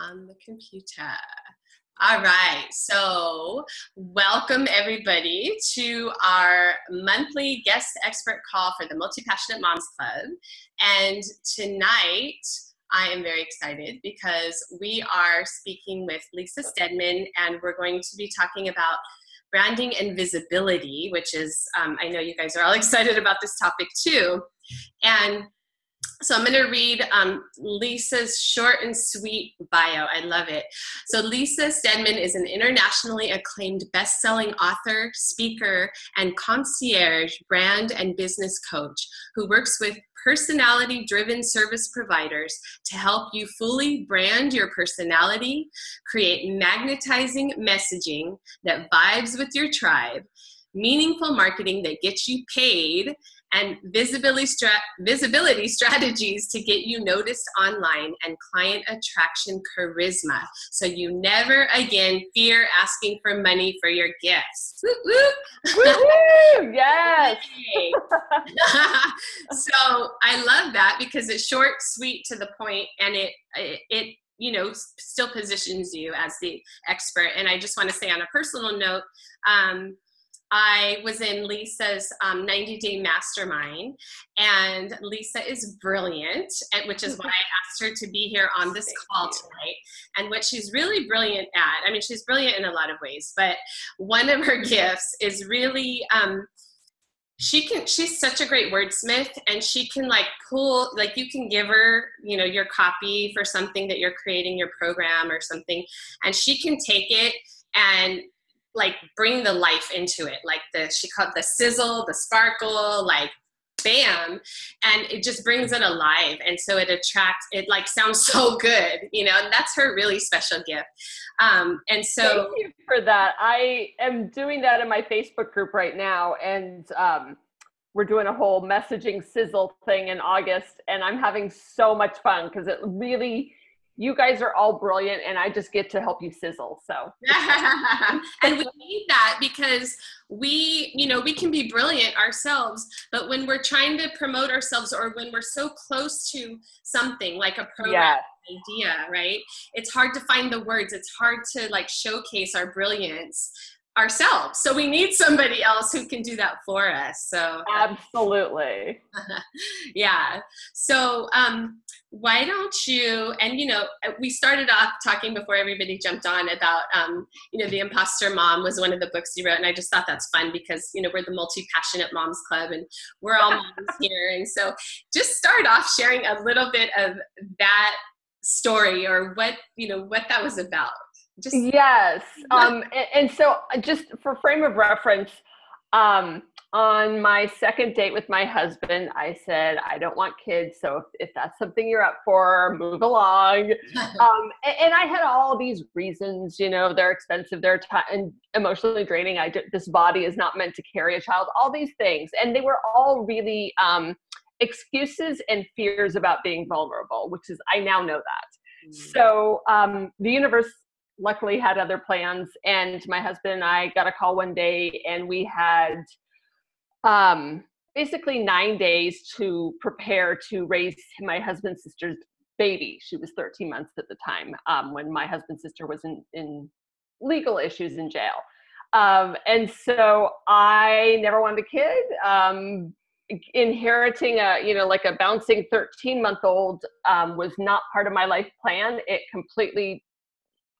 On the computer. All right, so welcome everybody to our monthly guest expert call for the Multi-Passionate Moms Club. And tonight, I am very excited because we are speaking with Lisa Steadman, and we're going to be talking about branding and visibility, which is, I know you guys are all excited about this topic too. And so I'm going to read Lisa's short and sweet bio. I love it. So Lisa Steadman is an internationally acclaimed best-selling author, speaker, and concierge brand and business coach who works with personality-driven service providers to help you fully brand your personality, create magnetizing messaging that vibes with your tribe, meaningful marketing that gets you paid, and visibility strategies to get you noticed online, and client attraction charisma, so you never again fear asking for money for your gifts. Woo, woo. Woo-hoo! Yes. So I love that because it's short, sweet, to the point, and it you know, still positions you as the expert. And I just want to say on a personal note, I was in Lisa's 90-day mastermind, and Lisa is brilliant, which is why I asked her to be here on this call tonight. And what she's really brilliant at, I mean, she's brilliant in a lot of ways, but one of her gifts is really, she's such a great wordsmith, and she can pull, you can give her, you know, your copy for something that you're creating, your program or something, and she can take it and bring the life into it. She called the sizzle, the sparkle, bam, and it just brings it alive. And so it attracts, it sounds so good, you know, and that's her really special gift. And so thank you for that. I am doing that in my Facebook group right now. And we're doing a whole messaging sizzle thing in August, and I'm having so much fun because it really, you guys are all brilliant, and I just get to help you sizzle. So, and we need that because we can be brilliant ourselves, but when we're trying to promote ourselves, or when we're so close to something like a program idea, right? It's hard to find the words. It's hard to showcase our brilliance ourselves. So we need somebody else who can do that for us. So absolutely. Yeah. So why don't you, and we started off talking before everybody jumped on about, The Imposter Mom was one of the books you wrote. And I just thought that's fun because, we're the Multi-Passionate Moms Club, and we're all moms here. And so just start off sharing a little bit of that story, or what that was about. Yes. And so just for frame of reference, on my second date with my husband, I said, I don't want kids. So if that's something you're up for, move along. And I had all these reasons, they're expensive, they're and emotionally draining. This body is not meant to carry a child, all these things. And they were all really excuses and fears about being vulnerable, which is, I now know that. So the universe luckily had other plans, and my husband and I got a call one day, and we had basically 9 days to prepare to raise my husband's sister's baby. She was 13 months at the time, when my husband's sister was in legal issues in jail. And so I never wanted a kid. Inheriting a bouncing 13-month-old was not part of my life plan. It completely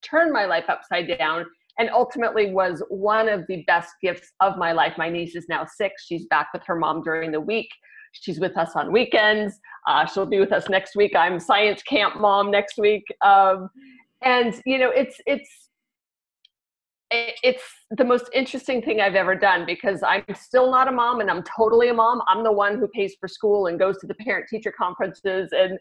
turned my life upside down, and ultimately was one of the best gifts of my life. My niece is now 6. She's back with her mom during the week. She's with us on weekends. She'll be with us next week. I'm science camp mom next week. And it's the most interesting thing I've ever done, because I'm still not a mom, and I'm totally a mom. I'm the one who pays for school and goes to the parent-teacher conferences, and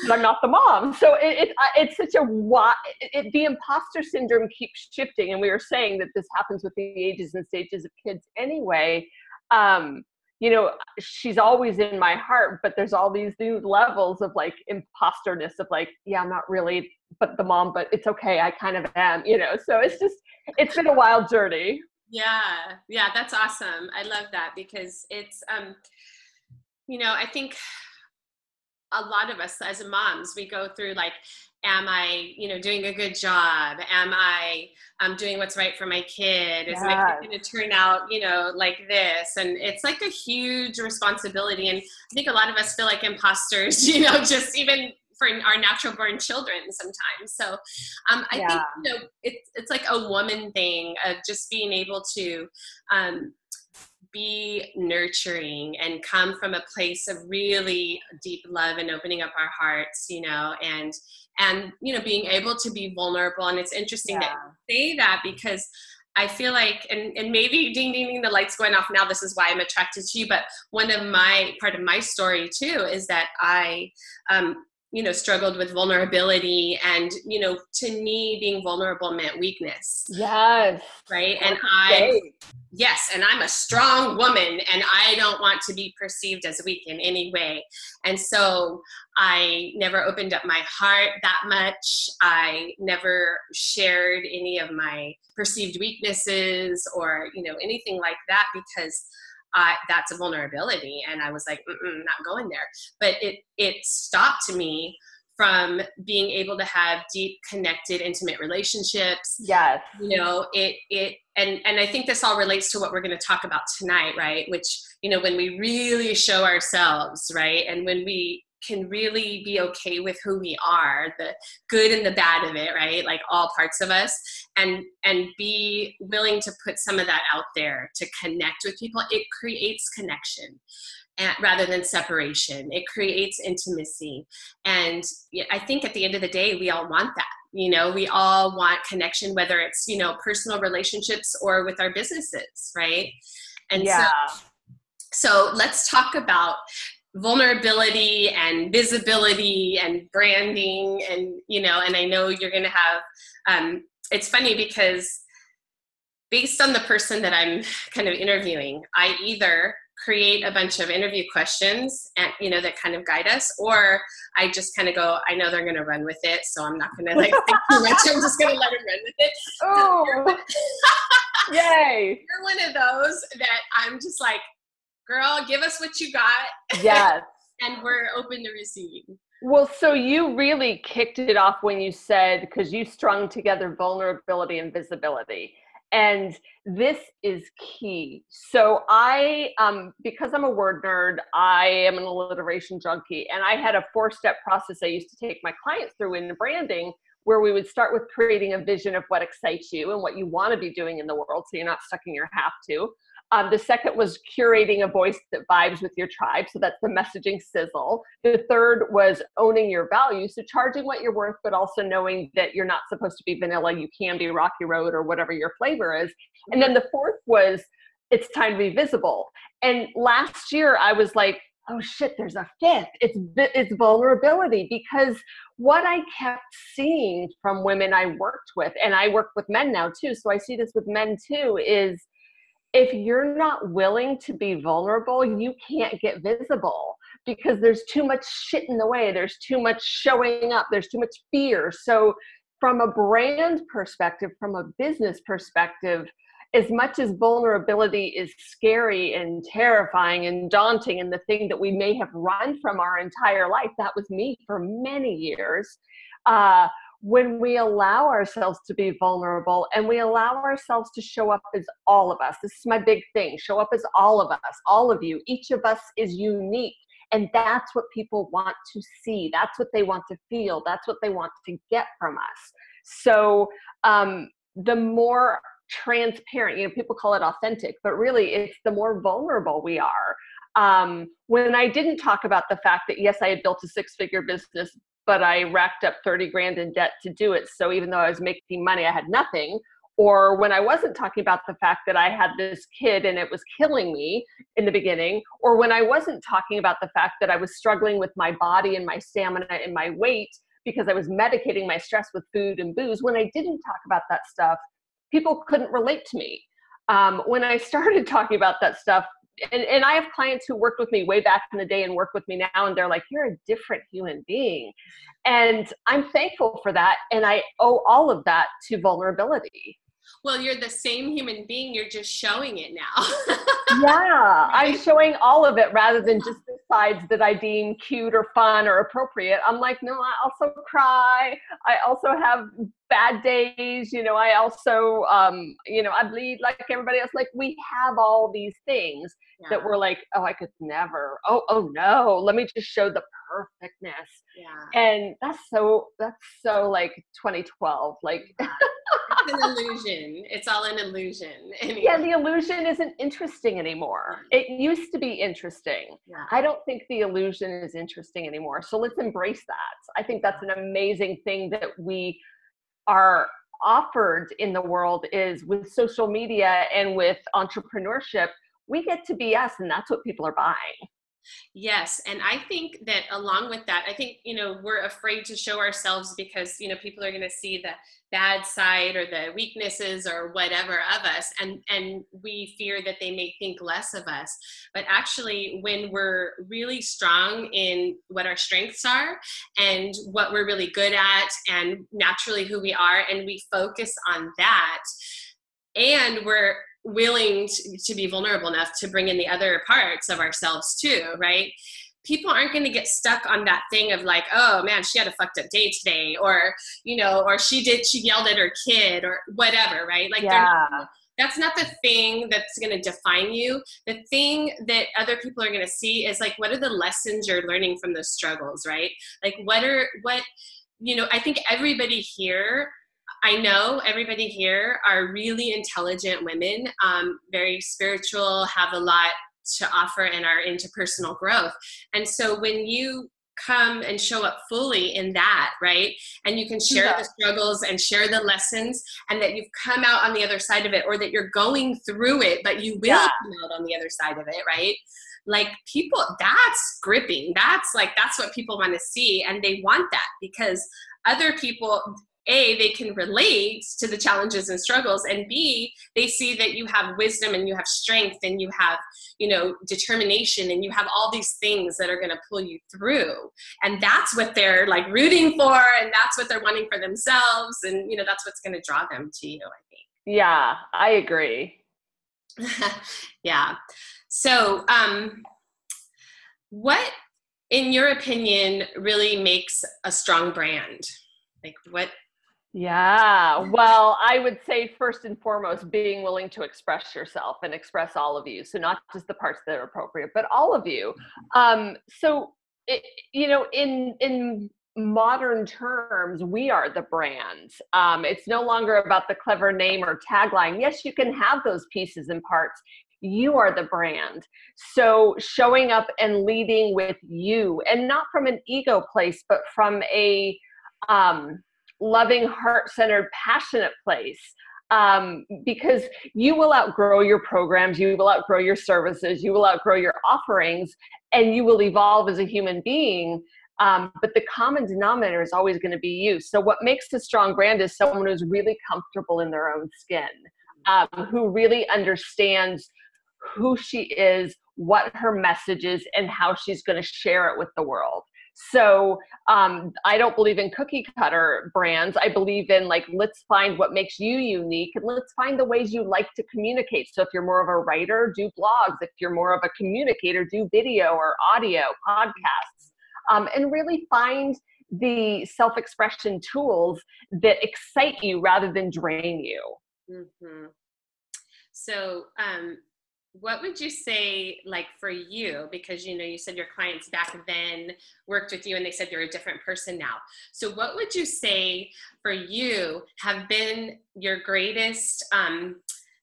I'm not the mom. So it's such the imposter syndrome keeps shifting. And we were saying that this happens with the ages and stages of kids anyway. She's always in my heart, but there's all these new levels of imposterness of I'm not really but the mom, but it's okay, I kind of am, so it's been a wild journey. Yeah, that's awesome. I love that because it's I think a lot of us as moms, we go through like, am I, doing a good job? Am I doing what's right for my kid? Is my kid going to turn out, like this? And it's like a huge responsibility. And I think a lot of us feel like imposters, just even for our natural born children sometimes. So I think, it's like a woman thing of just being able to be nurturing and come from a place of really deep love and opening up our hearts, and being able to be vulnerable. And it's interesting that you say that, because I feel like, and maybe ding, ding, ding, the light's going off now, this is why I'm attracted to you. But part of my story too, is that I, struggled with vulnerability, and, to me, being vulnerable meant weakness. Yes. Right. And I'm a strong woman, and I don't want to be perceived as weak in any way. And so I never opened up my heart that much. I never shared any of my perceived weaknesses or, anything like that, because that's a vulnerability. And I was like, not going there. But it stopped me from being able to have deep, connected, intimate relationships. Yes. And I think this all relates to what we're going to talk about tonight, right? Which, when we really show ourselves, right? And when we can really be okay with who we are, the good and the bad of it, right? Like all parts of us, and be willing to put some of that out there to connect with people, it creates connection. Rather than separation. It creates intimacy. And I think at the end of the day, we all want that. We all want connection, whether it's, personal relationships or with our businesses, right? And so let's talk about vulnerability and visibility and branding, and, and I know you're going to have, it's funny because based on the person that I'm kind of interviewing, I either create a bunch of interview questions and, that kind of guide us, or I just kind of go, I know they're going to run with it, so I'm not going to think too much. I'm just going to let them run with it. Oh, yay. You're one of those that I'm just like, girl, give us what you got. Yes. And we're open to receiving. Well, so you really kicked it off when you said, because you strung together vulnerability and visibility. And this is key. So I, because I'm a word nerd, I am an alliteration junkie, and I had a 4-step process I used to take my clients through in branding, where we would start with creating a vision of what excites you and what you want to be doing in the world, so you're not stuck in your have to. The second was curating a voice that vibes with your tribe. So that's the messaging sizzle. The third was owning your values. So charging what you're worth, but also knowing that you're not supposed to be vanilla. You can be rocky road or whatever your flavor is. And then the fourth was, it's time to be visible. And last year I was like, oh shit, there's a fifth. It's vulnerability, because what I kept seeing from women I worked with, and I work with men now too, so I see this with men too, is if you're not willing to be vulnerable, you can't get visible, because there's too much shit in the way. There's too much showing up. There's too much fear. So from a brand perspective, from a business perspective, as much as vulnerability is scary and terrifying and daunting, and the thing that we may have run from our entire life, that was me for many years, when we allow ourselves to be vulnerable and we allow ourselves to show up as all of us, this is my big thing, show up as all of us, all of you, each of us is unique. And that's what people want to see. That's what they want to feel. That's what they want to get from us. So the more transparent, people call it authentic, but really it's the more vulnerable we are. When I didn't talk about the fact that, yes, I had built a 6-figure business, but I racked up 30 grand in debt to do it. So even though I was making money, I had nothing. Or when I wasn't talking about the fact that I had this kid and it was killing me in the beginning, or when I wasn't talking about the fact that I was struggling with my body and my stamina and my weight because I was medicating my stress with food and booze, when I didn't talk about that stuff, people couldn't relate to me. When I started talking about that stuff, and I have clients who worked with me way back in the day and work with me now, and they're like, you're a different human being. And I'm thankful for that. And I owe all of that to vulnerability. Well, you're the same human being. You're just showing it now. Yeah, I'm Right? showing all of it rather than just the sides that I deem cute or fun or appropriate. I'm like, no, I also cry. I also have bad days. I also, I bleed like everybody else. Like, we have all these things that Yeah. we're like, oh, I could never. Oh no, let me just show the perfectness. Yeah. And that's so like 2012. Like, Yeah. It's an illusion. It's all an illusion. yeah, Anyway. the illusion isn't interesting anymore. It used to be interesting. Yeah. I don't think the illusion is interesting anymore. So let's embrace that. I think that's an amazing thing that we are offered in the world, is with social media and with entrepreneurship, we get to be us, and that's what people are buying. Yes. And I think that along with that, I think, we're afraid to show ourselves because, people are going to see the bad side or the weaknesses or whatever of us. And we fear that they may think less of us. But actually, when we're really strong in what our strengths are and what we're really good at and naturally who we are, and we focus on that, and we're willing to be vulnerable enough to bring in the other parts of ourselves too, right? People aren't going to get stuck on that thing of like, oh man, she had a fucked up day today, or or she yelled at her kid or whatever, right? Like Yeah. that's not the thing that's going to define you. The thing that other people are going to see is like, what are the lessons you're learning from those struggles, right? Like I think I know everybody here are really intelligent women, very spiritual, have a lot to offer, and are into personal growth. And so when you come and show up fully in that, right, and you can share Yeah. the struggles and share the lessons, and that you've come out on the other side of it, or that you're going through it, but you will Yeah. come out on the other side of it, right? Like, people, that's gripping. That's what people want to see, and they want that because other people, A, they can relate to the challenges and struggles, and B, they see that you have wisdom and you have strength and you have, determination, and you have all these things that are going to pull you through. And that's what they're like rooting for, and that's what they're wanting for themselves. And, that's what's going to draw them to you, I Yeah, I agree. think. Yeah. So, what, in your opinion, really makes a strong brand? Like, what? Yeah, well, I would say first and foremost, being willing to express yourself and express all of you. So not just the parts that are appropriate, but all of you. So, in modern terms, we are the brand. It's no longer about the clever name or tagline. Yes, you can have those pieces and parts. You are the brand. So showing up and leading with you, and not from an ego place, but from a loving, heart-centered, passionate place. Because you will outgrow your programs, you will outgrow your services, you will outgrow your offerings, and you will evolve as a human being. But the common denominator is always going to be you. So what makes a strong brand is someone who's really comfortable in their own skin, who really understands who she is, what her message is, and how she's going to share it with the world. So I don't believe in cookie cutter brands. I believe in, like, let's find what makes you unique, and let's find the ways you like to communicate. So if you're more of a writer, do blogs. If you're more of a communicator, do video or audio podcasts, and really find the self-expression tools that excite you rather than drain you. Mm-hmm. So, what would you say, like, for you, because you said your clients back then worked with you and they said you're a different person now. So what would you say for you have been your greatest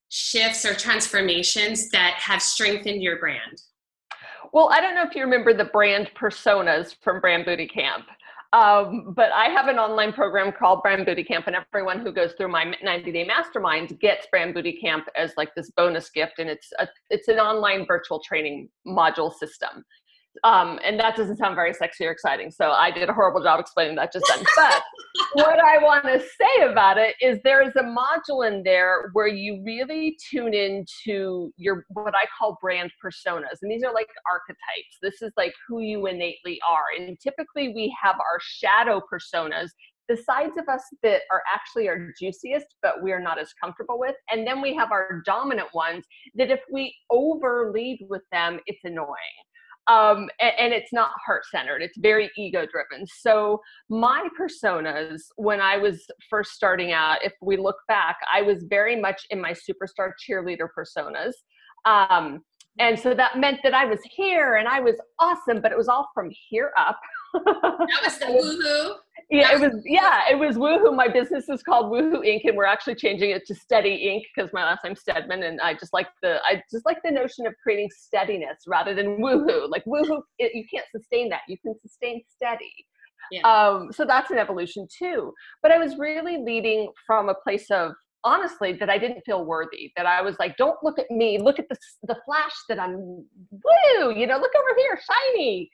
shifts or transformations that have strengthened your brand? Well, I don't know if you remember the brand personas from Brand Booty Camp. But I have an online program called Brand Booty Camp, and everyone who goes through my 90-day mastermind gets Brand Booty Camp as like this bonus gift. And it's an online virtual training module system. And that doesn't sound very sexy or exciting. So I did a horrible job explaining that just then. But what I want to say about it is there is a module in there where you really tune into your, what I call brand personas. And these are like archetypes. This is like who you innately are. And typically we have our shadow personas the sides of us that are actually our juiciest, but we're not as comfortable with. And then we have our dominant ones that if we over lead with them, it's annoying. And it's not heart-centered. It's very ego-driven. So my personas, when I was first starting out, if we look back, I was very much in my superstar cheerleader personas. And so that meant that I was here and I was awesome, but it was all from here up. That was the woohoo. Yeah, it was Woohoo. My business is called Woohoo Inc. and we're actually changing it to Steady Inc. because my last name's Steadman, and I just like the notion of creating steadiness rather than woohoo. Like woohoo, you can't sustain that. You can sustain steady. Yeah. So that's an evolution too. But I was really leading from a place of, honestly, that I didn't feel worthy, that I was like, don't look at me, look at the flash that I'm, woo, look over here, shiny.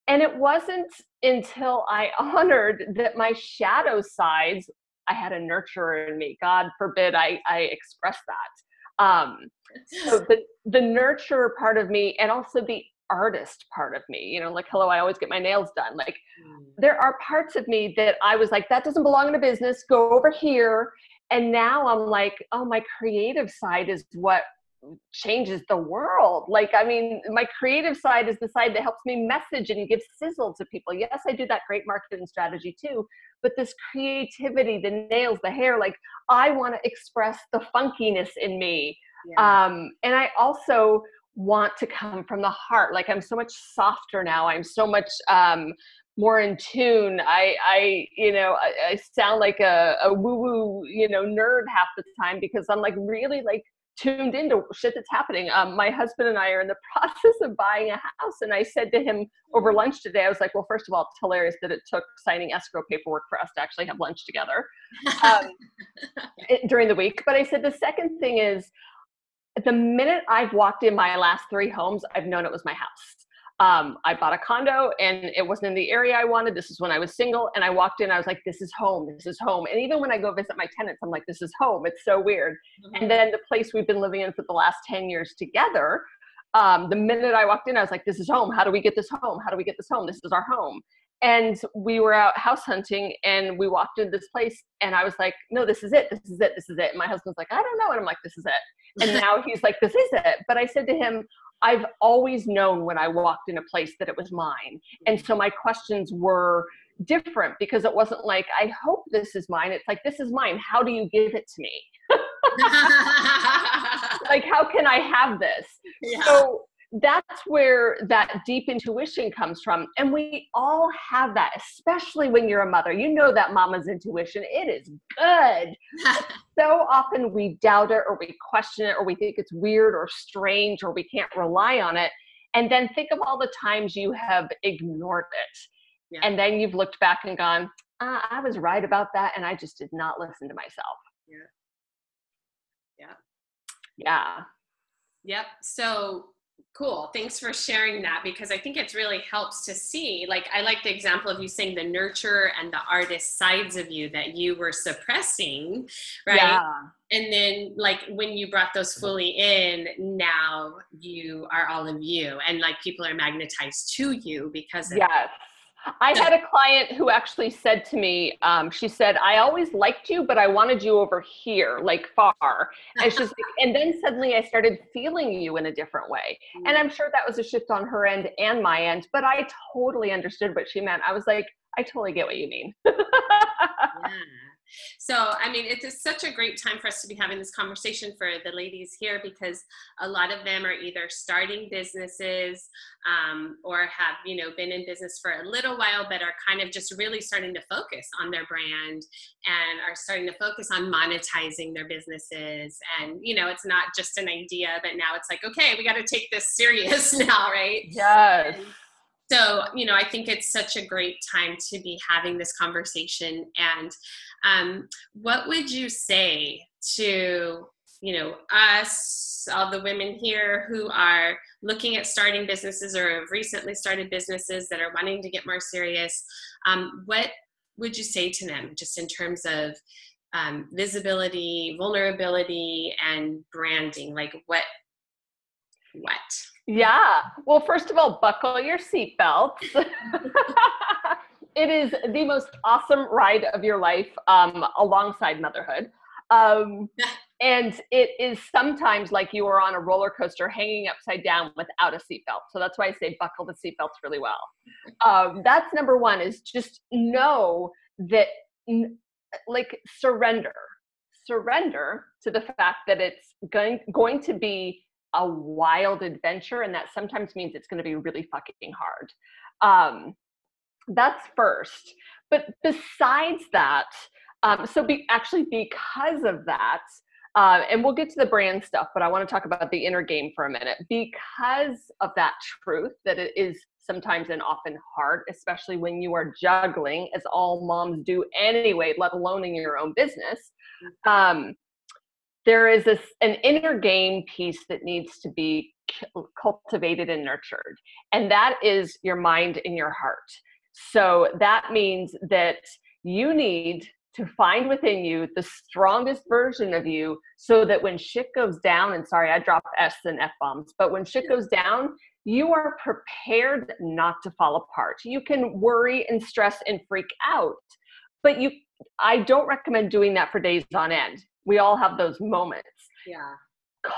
And it wasn't until I honored that my shadow sides, I had a nurturer in me. God forbid I express that. So the nurturer part of me, and also the artist part of me, like, hello, I always get my nails done. Like, there are parts of me that I was like, that doesn't belong in a business, go over here. And now I'm like, oh, my creative side is what changes the world. Like, I mean, my creative side is the side that helps me message and give sizzle to people. Yes, I do that great marketing strategy too, but this creativity, the nails, the hair, like, I want to express the funkiness in me. Yeah. And I also want to come from the heart. Like, I'm so much softer now. I'm so much more in tune. I sound like a woo-woo, nerd half the time because I'm like really like tuned into shit that's happening. My husband and I are in the process of buying a house. And I said to him over lunch today, I was like, well, first of all, it's hilarious that it took signing escrow paperwork for us to actually have lunch together during the week. But I said, the second thing is, the minute I've walked in my last 3 homes, I've known it was my house. I bought a condo and it wasn't in the area I wanted. This is when I was single, and I walked in, I was like, this is home, this is home. And even when I go visit my tenants, I'm like, this is home. It's so weird. Mm-hmm. And then the place we've been living in for the last 10 years together, the minute I walked in, I was like, this is home. How do we get this home? How do we get this home? This is our home. And we were out house hunting and we walked into this place and I was like, no, this is it. This is it. This is it. And my husband's like, I don't know. And I'm like, this is it. And now he's like, this is it. But I said to him, I've always known when I walked in a place that it was mine. And so my questions were different because it wasn't like, I hope this is mine. It's like, this is mine. How do you give it to me? Like, how can I have this? Yeah. So that's where that deep intuition comes from. And we all have that, especially when you're a mother. You know that mama's intuition, it is good. So often we doubt it or we question it or we think it's weird or strange or we can't rely on it. And then think of all the times you have ignored it. Yeah. And then you've looked back and gone, I was right about that. And I just did not listen to myself. Yeah. Yeah. Yep. So cool. Thanks for sharing that, because I think it really helps to see, like, I like the example of you saying the nurturer and the artist sides of you that you were suppressing, right? Yeah. And then, like, when you brought those fully in, now you are all of you, and like people are magnetized to you because of yes. I had a client who actually said to me, she said, I always liked you, but I wanted you over here, like far. And she's like, and then suddenly I started feeling you in a different way. And I'm sure that was a shift on her end and my end, but I totally understood what she meant. I was like, I totally get what you mean. Yeah. So, I mean, it's such a great time for us to be having this conversation for the ladies here, because a lot of them are either starting businesses or have, been in business for a little while, but are kind of just really starting to focus on their brand and are starting to focus on monetizing their businesses. And, it's not just an idea, but now it's like, okay, we got to take this serious now, right? Yes. So, I think it's such a great time to be having this conversation. And what would you say to, us, all the women here who are looking at starting businesses or have recently started businesses that are wanting to get more serious? What would you say to them just in terms of visibility, vulnerability, and branding? Like what? Yeah. Well, first of all, buckle your seatbelts. It is the most awesome ride of your life, alongside motherhood. And it is sometimes like you are on a roller coaster hanging upside down without a seatbelt. So that's why I say buckle the seatbelts really well. That's number one, is just know that, like, surrender to the fact that it's going to be a wild adventure, and that sometimes means it's going to be really fucking hard. That's first. But besides that, actually because of that, and we'll get to the brand stuff, but I want to talk about the inner game for a minute. Because of that truth, that it is sometimes and often hard, especially when you are juggling, as all moms do anyway, let alone in your own business. There is an inner game piece that needs to be cultivated and nurtured, and that is your mind and your heart. So that means that you need to find within you the strongest version of you, so that when shit goes down, and sorry, I dropped S and F bombs, but when shit goes down, you are prepared not to fall apart. You can worry and stress and freak out, but I don't recommend doing that for days on end. We all have those moments. Yeah.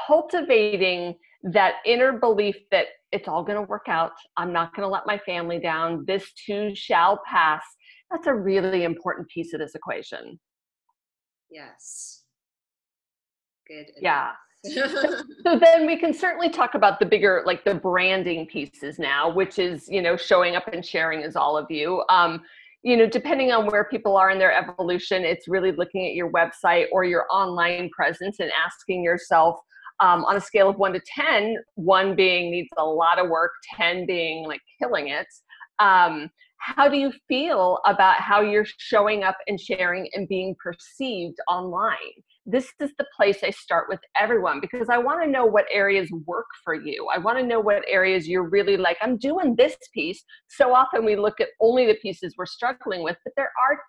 Cultivating that inner belief that it's all going to work out. I'm not going to let my family down. This too shall pass. That's a really important piece of this equation. Yes. Good. Yeah. So then we can certainly talk about the bigger, like the branding pieces now, which is, showing up and sharing as all of you. Depending on where people are in their evolution, it's really looking at your website or your online presence and asking yourself, on a scale of 1 to 10, 1 being needs a lot of work, 10 being like killing it. How do you feel about how you're showing up and sharing and being perceived online? This is the place I start with everyone, because I want to know what areas work for you. I want to know what areas you're really like, I'm doing this piece. So often we look at only the pieces we're struggling with, but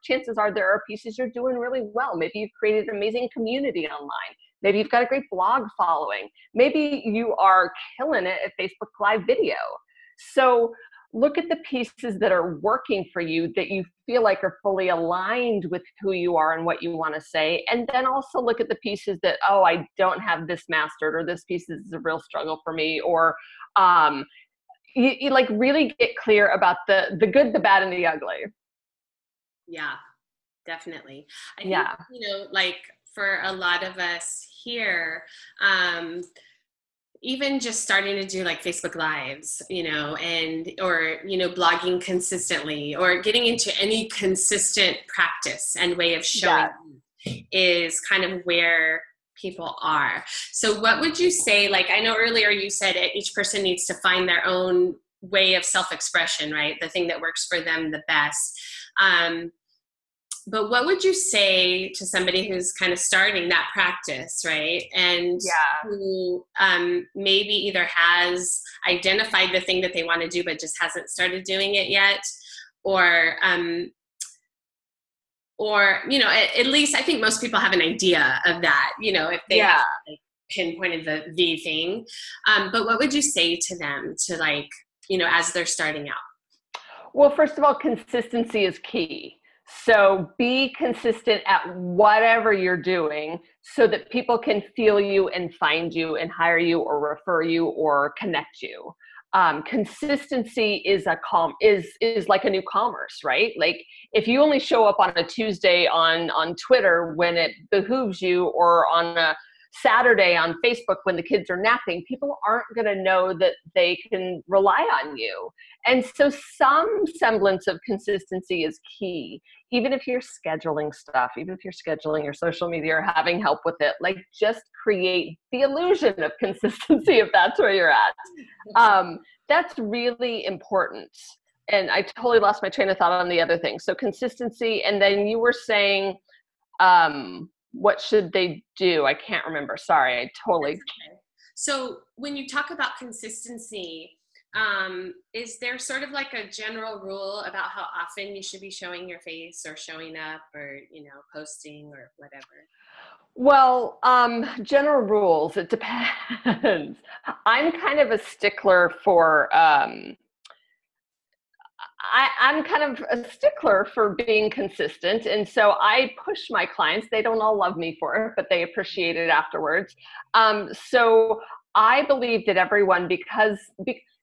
chances are there are pieces you're doing really well. Maybe you've created an amazing community online. Maybe you've got a great blog following. Maybe you are killing it at Facebook Live video. So look at the pieces that are working for you, that you feel like are fully aligned with who you are and what you want to say. And then also look at the pieces that, I don't have this mastered, or this piece is a real struggle for me. Or you like really get clear about the good, the bad, and the ugly. Yeah, definitely. I think, like for a lot of us here, even just starting to do like Facebook Lives, or blogging consistently, or getting into any consistent practice and way of showing is kind of where people are. So what would you say, like, I know earlier you said each person needs to find their own way of self-expression, right? The thing that works for them the best. But what would you say to somebody who's kind of starting that practice, right? And who maybe either has identified the thing that they want to do, but just hasn't started doing it yet, or at least I think most people have an idea of that, if they have like pinpointed the thing. But what would you say to them to as they're starting out? Well, first of all, consistency is key. So be consistent at whatever you're doing, so that people can feel you and find you and hire you or refer you or connect you. Consistency is like a new commerce, right? Like if you only show up on a Tuesday on Twitter when it behooves you, or on a Saturday on Facebook when the kids are napping, people aren't going to know that they can rely on you. And so some semblance of consistency is key. Even if you're scheduling stuff, even if you're scheduling your social media or having help with it, like just create the illusion of consistency if that's where you're at. That's really important. And I totally lost my train of thought on the other thing. So consistency, and then you were saying, what should they do? I can't remember. Sorry, I totally. Okay. So when you talk about consistency, is there sort of like a general rule about how often you should be showing your face or showing up or, posting or whatever? Well, general rules, it depends. I'm kind of a stickler for, I'm kind of a stickler for being consistent. And so I push my clients. They don't all love me for it, but they appreciate it afterwards. So I believe that everyone,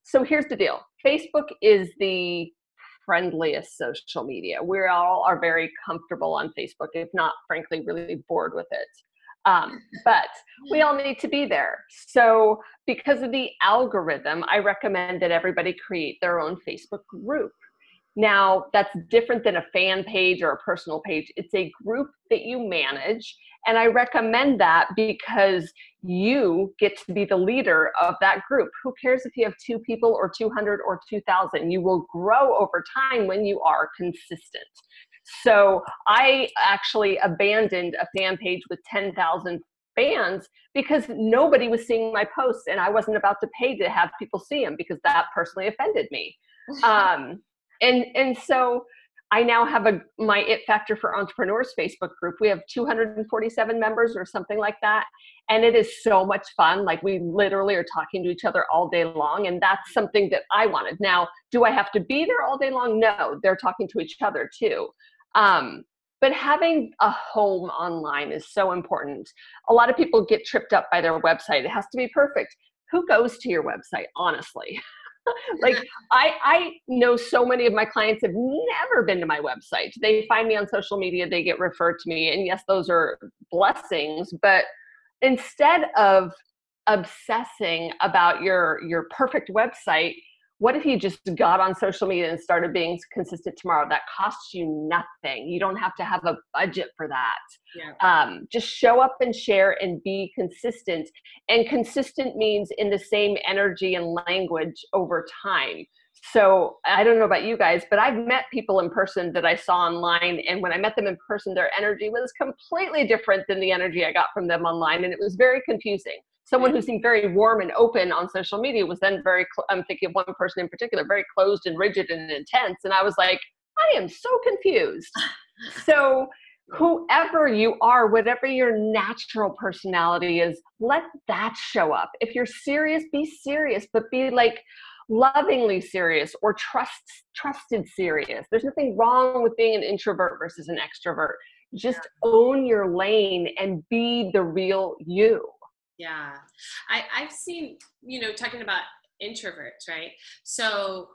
so here's the deal. Facebook is the friendliest social media. We all are very comfortable on Facebook, if not, frankly, really bored with it. But we all need to be there. So because of the algorithm, I recommend that everybody create their own Facebook group. Now, that's different than a fan page or a personal page. It's a group that you manage. And I recommend that because you get to be the leader of that group. Who cares if you have 2 people or 200 or 2,000? You will grow over time when you are consistent. So I actually abandoned a fan page with 10,000 fans because nobody was seeing my posts, and I wasn't about to pay to have people see them because that personally offended me. And so I now have my It Factor for Entrepreneurs Facebook group. We have 247 members or something like that. And it is so much fun. Like, we literally are talking to each other all day long. And that's something that I wanted. Now, do I have to be there all day long? No, they're talking to each other too. But having a home online is so important. A lot of people get tripped up by their website. It has to be perfect. Who goes to your website, honestly? Like, I know so many of my clients have never been to my website. They find me on social media, they get referred to me, and yes, those are blessings. But instead of obsessing about your perfect website, what if you just got on social media and started being consistent tomorrow? That costs you nothing. You don't have to have a budget for that. Yeah. Just show up and share and be consistent. And consistent means in the same energy and language over time. So I don't know about you guys, but I've met people in person that I saw online. And when I met them in person, their energy was completely different than the energy I got from them online. And it was very confusing. Someone who seemed very warm and open on social media was then I'm thinking of one person in particular, very closed and rigid and intense. And I was like, I am so confused. So whoever you are, whatever your natural personality is, let that show up. If you're serious, be serious, but be like lovingly serious or trusted serious. There's nothing wrong with being an introvert versus an extrovert. Just own your lane and be the real you. Yeah. I've seen, talking about introverts, right? So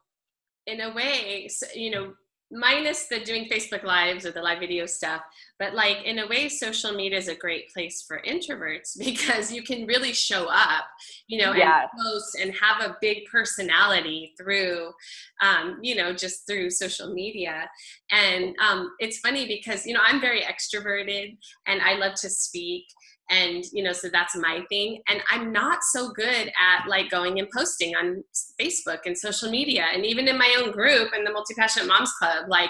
in a way, minus the doing Facebook Lives or the live video stuff, but like in a way, social media is a great place for introverts because you can really show up, and post and have a big personality through, just through social media. And it's funny because, I'm very extroverted and I love to speak. And, so that's my thing. And I'm not so good at like going and posting on Facebook and social media. And even in my own group in the Multi-Passionate Moms Club, like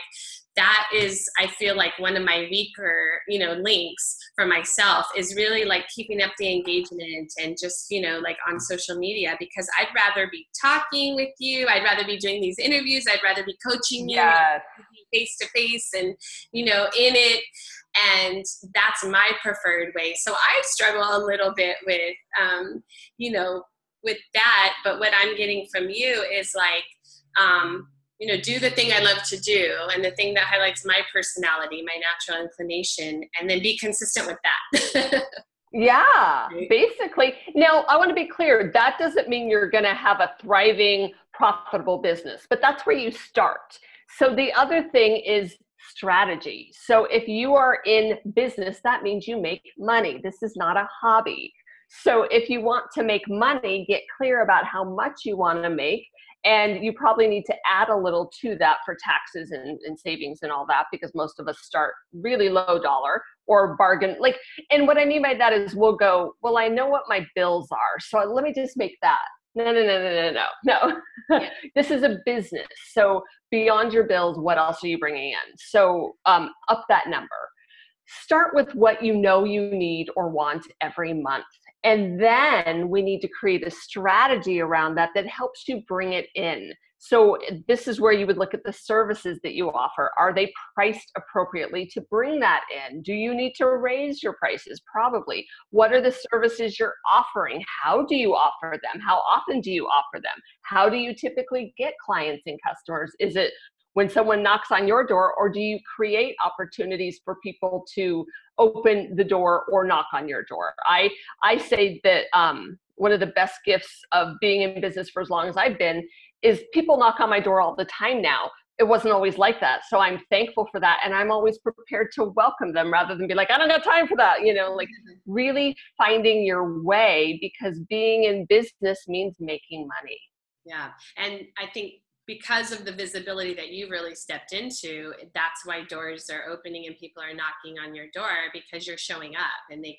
that is, I feel like one of my weaker, links for myself is really like keeping up the engagement and just, like on social media, because I'd rather be talking with you. I'd rather be doing these interviews. I'd rather be coaching you face to face and, in it. And that's my preferred way. So I struggle a little bit with, with that. But what I'm getting from you is like, do the thing I love to do and the thing that highlights my personality, my natural inclination, and then be consistent with that. Yeah, basically. Now, I want to be clear. That doesn't mean you're going to have a thriving, profitable business, but that's where you start. So the other thing is strategy. So if you are in business, that means you make money. This is not a hobby. So if you want to make money, get clear about how much you want to make. And you probably need to add a little to that for taxes and savings and all that, because most of us start really low dollar or bargain. And what I mean by that is we'll go, well, I know what my bills are, so let me just make that. No. Yeah. This is a business. So beyond your bills, what else are you bringing in? So up that number. Start with what you know you need or want every month. And then we need to create a strategy around that helps you bring it in. So this is where you would look at the services that you offer. Are they priced appropriately to bring that in? Do you need to raise your prices? Probably. What are the services you're offering? How do you offer them? How often do you offer them? How do you typically get clients and customers? Is it when someone knocks on your door, or do you create opportunities for people to open the door or knock on your door? I say that one of the best gifts of being in business for as long as I've been is people knock on my door all the time now. It wasn't always like that. So I'm thankful for that. And I'm always prepared to welcome them rather than be like, I don't got time for that. You know, like really finding your way, because being in business means making money. Yeah. And I think because of the visibility that you really stepped into, that's why doors are opening and people are knocking on your door, because you're showing up and they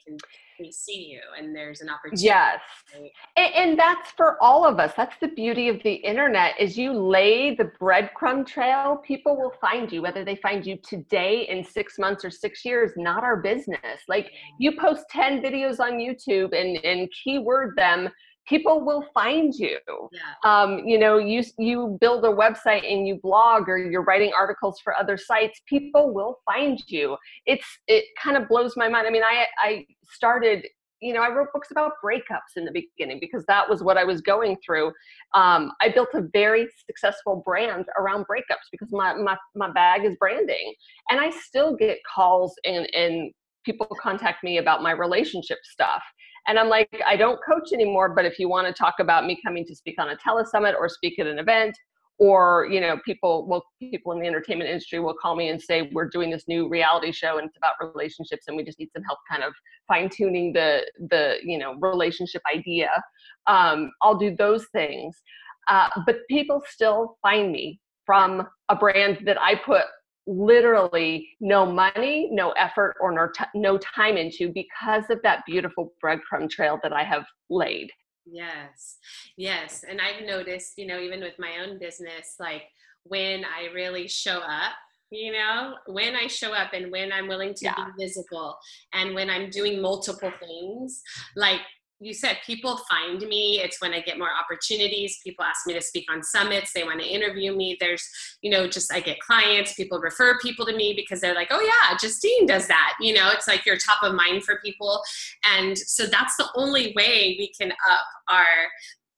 see you and there's an opportunity. Yes. Right? And that's for all of us. That's the beauty of the internet, is you lay the breadcrumb trail, people will find you, whether they find you today, in 6 months, or 6 years, not our business. Like, you post 10 videos on YouTube and keyword them, people will find you. Yeah. You know, you build a website and you blog, or you're writing articles for other sites, people will find you. It kind of blows my mind. I mean, I started, you know, I wrote books about breakups in the beginning because that was what I was going through. I built a very successful brand around breakups because my bag is branding, and I still get calls and people contact me about my relationship stuff. And I'm like, I don't coach anymore, but if you want to talk about me coming to speak on a telesummit or speak at an event, or, you know, people in the entertainment industry will call me and say, we're doing this new reality show and it's about relationships and we just need some help kind of fine tuning the you know, relationship idea. I'll do those things. But people still find me from a brand that I put literally no money, no effort, or no time into, because of that beautiful breadcrumb trail that I have laid. Yes. Yes. And I've noticed, you know, even with my own business, like when I really show up, you know, when I show up and when I'm willing to be visible and when I'm doing multiple things, like you said, people find me. It's when I get more opportunities. People ask me to speak on summits. They want to interview me. There's, you know, just I get clients. People refer people to me because they're like, oh yeah, Justine does that. You know, it's like you're top of mind for people. And so that's the only way we can up our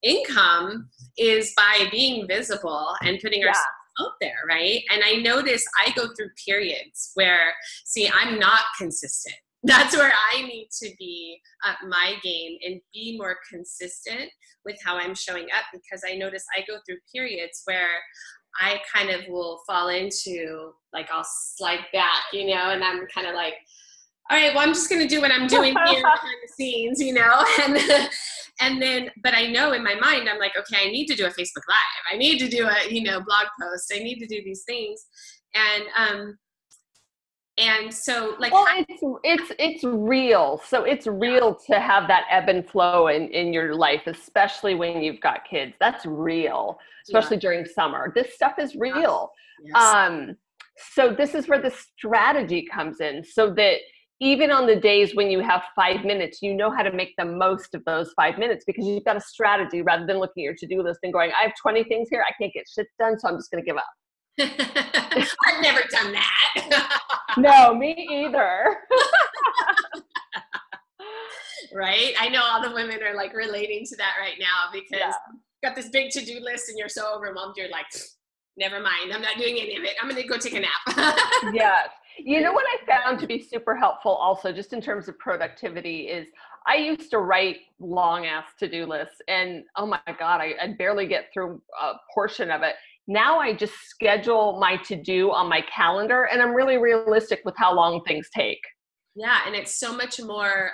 income, is by being visible and putting ourselves out there, right? And I notice I go through periods where, see, I'm not consistent. That's where I need to be up my game and be more consistent with how I'm showing up, because I notice I go through periods where I kind of will fall into, like, I'll slide back, you know, and I'm kind of like, all right, well, I'm just going to do what I'm doing here behind the scenes, you know, and then, but I know in my mind, I'm like, okay, I need to do a Facebook Live. I need to do a, you know, blog post. I need to do these things. And so, like, well, it's real. So it's real to have that ebb and flow in your life, especially when you've got kids. That's real, especially during summer. This stuff is real. Yes. So this is where the strategy comes in, so that even on the days when you have 5 minutes, you know how to make the most of those 5 minutes, because you've got a strategy rather than looking at your to-do list and going, I have 20 things here, I can't get shit done, so I'm just going to give up. I've never done that. No, me either. Right? I know all the women are like relating to that right now, because you've got this big to-do list and you're so overwhelmed. You're like, never mind. I'm not doing any of it. I'm going to go take a nap. Yes. You know what I found to be super helpful also, just in terms of productivity, is I used to write long ass to-do lists, and oh my God, I'd barely get through a portion of it. Now I just schedule my to-do on my calendar, and I'm really realistic with how long things take. Yeah. And it's so much more,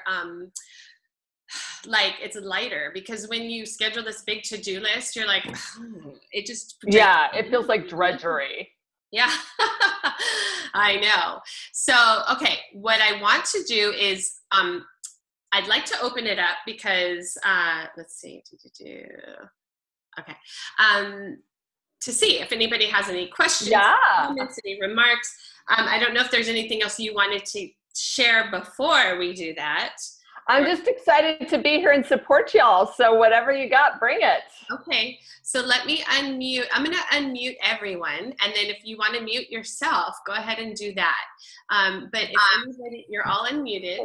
like, it's lighter, because when you schedule this big to-do list, you're like, it just, it feels like drudgery. Yeah, I know. So, okay, what I want to do is, I'd like to open it up because, let's see, okay, to see if anybody has any questions, comments, any remarks. I don't know if there's anything else you wanted to share before we do that. I'm just excited to be here and support y'all. So whatever you got, bring it. Okay. So let me unmute. I'm going to unmute everyone. And then if you want to mute yourself, go ahead and do that. But if anybody, you're all unmuted.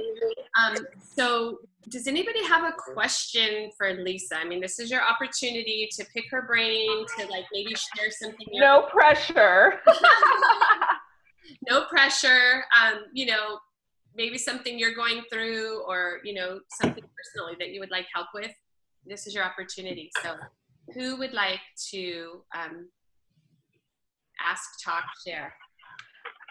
So Does anybody have a question for Lisa? I mean, this is your opportunity to pick her brain, to like maybe share something. No pressure. No pressure. You know, maybe something you're going through, or, you know, something personally that you would like help with. This is your opportunity. So who would like to ask, talk, share?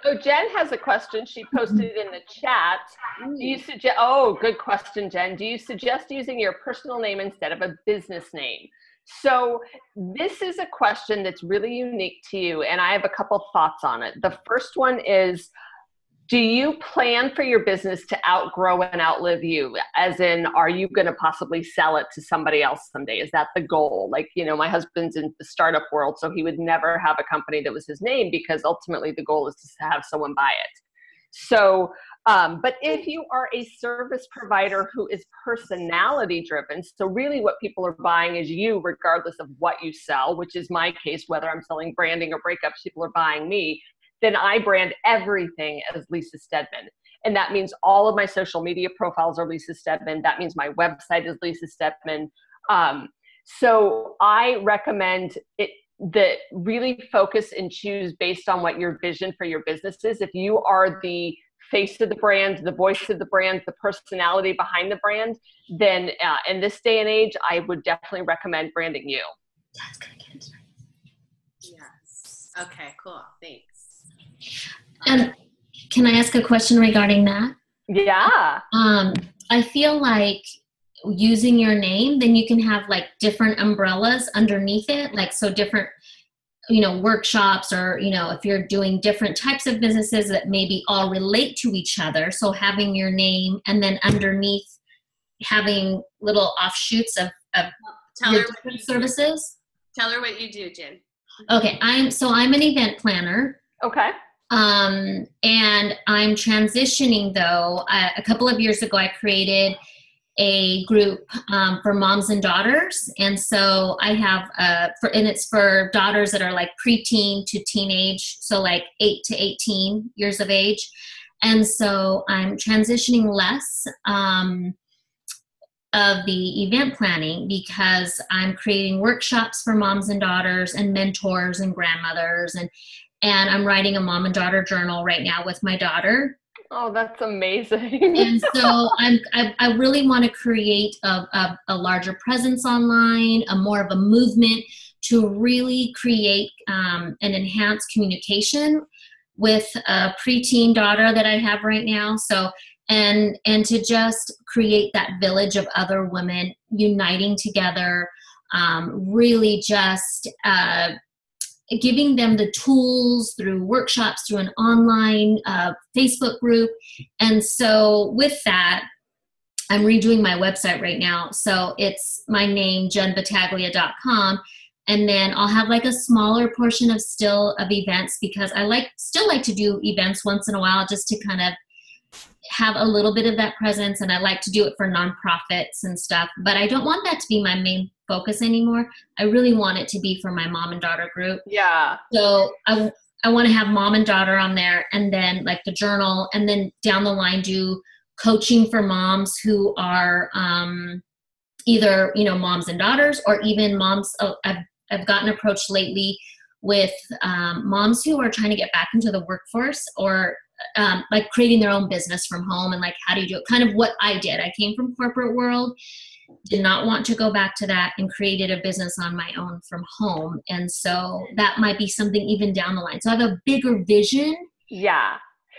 Oh, Jen has a question. She posted it in the chat. Do you suggest, oh, good question, Jen. Do you suggest using your personal name instead of a business name? So this is a question that's really unique to you, and I have a couple thoughts on it. The first one is, do you plan for your business to outgrow and outlive you? As in, are you going to possibly sell it to somebody else someday? Is that the goal? Like, you know, my husband's in the startup world, so he would never have a company that was his name, because ultimately the goal is to have someone buy it. So, but if you are a service provider who is personality driven, so really what people are buying is you, regardless of what you sell, which is my case, whether I'm selling branding or breakups, people are buying me. Then I brand everything as Lisa Steadman. And that means all of my social media profiles are Lisa Steadman. That means my website is Lisa Steadman. So I recommend it that really focus and choose based on what your vision for your business is. If you are the face of the brand, the voice of the brand, the personality behind the brand, then in this day and age, I would definitely recommend branding you. That's gonna get it. Yes. Okay, cool. Thanks. And can I ask a question regarding that? Yeah. I feel like using your name, then you can have like different umbrellas underneath it, like so different, you know, workshops, or, you know, if you're doing different types of businesses that maybe all relate to each other. So having your name and then underneath having little offshoots of your different services. Tell her what you do, Jen. Okay, I'm an event planner. Okay. And I'm transitioning though. A couple of years ago, I created a group for moms and daughters. And so I have, and it's for daughters that are like preteen to teenage. So like 8 to 18 years of age. And so I'm transitioning less of the event planning, because I'm creating workshops for moms and daughters and mentors and grandmothers, and I'm writing a mom and daughter journal right now with my daughter. Oh, that's amazing. And so I really want to create a larger presence online, more of a movement to really create an enhanced communication with a preteen daughter that I have right now. So, and to just create that village of other women uniting together, really just giving them the tools through workshops, through an online Facebook group. And so with that, I'm redoing my website right now. So it's my name, jenbattaglia.com. And then I'll have like a smaller portion of events, because I still like to do events once in a while, just to kind of have a little bit of that presence. And I like to do it for nonprofits and stuff, but I don't want that to be my main focus anymore. I really want it to be for my mom and daughter group. Yeah. So I want to have mom and daughter on there, and then like the journal, and then down the line do coaching for moms who are either, you know, moms and daughters, or even moms. I've gotten approached lately with moms who are trying to get back into the workforce, or like creating their own business from home, and like, how do you do it? Kind of what I did. I came from corporate world, did not want to go back to that, and created a business on my own from home. And so that might be something even down the line. So I have a bigger vision. Yeah.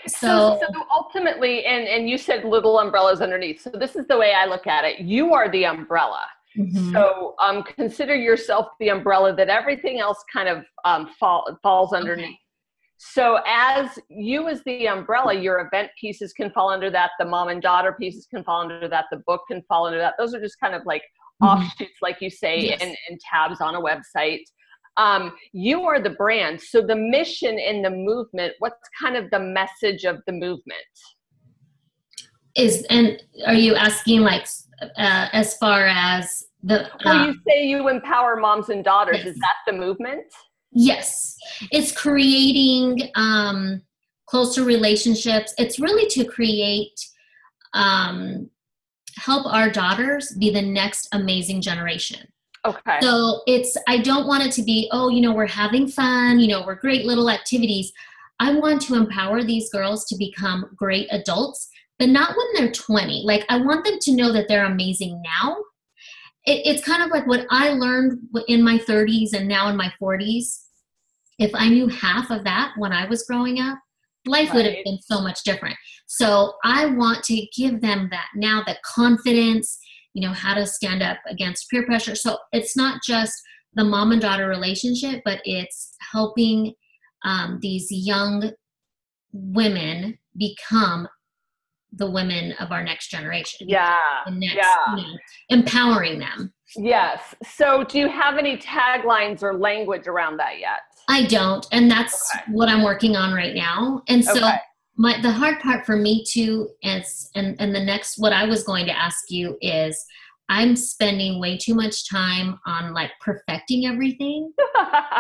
So ultimately, and you said little umbrellas underneath. So this is the way I look at it. You are the umbrella. Mm-hmm. So consider yourself the umbrella that everything else kind of falls underneath. Okay. So as you as the umbrella, your event pieces can fall under that. The mom and daughter pieces can fall under that. The book can fall under that. Those are just kind of like offshoots, like you say, yes, and tabs on a website. You are the brand. So the mission in the movement, what's kind of the message of the movement? And are you asking like as far as the... Well, you say you empower moms and daughters. Yes. Is that the movement? Yes. It's creating closer relationships. It's really to create help our daughters be the next amazing generation. Okay. So I don't want it to be, oh, we're having fun, we're great little activities. I want to empower these girls to become great adults, but not when they're 20. Like, I want them to know that they're amazing now. It's kind of like what I learned in my 30s and now in my 40s. If I knew half of that when I was growing up, life would have been so much different. So I want to give them that now, the confidence, how to stand up against peer pressure. So it's not just the mom and daughter relationship, but it's helping these young women become the women of our next generation. Empowering them. Yes. So do you have any taglines or language around that yet? I don't. And that's what I'm working on right now. And so the hard part for me too is, and the next, what I was going to ask you is, I'm spending way too much time on like perfecting everything.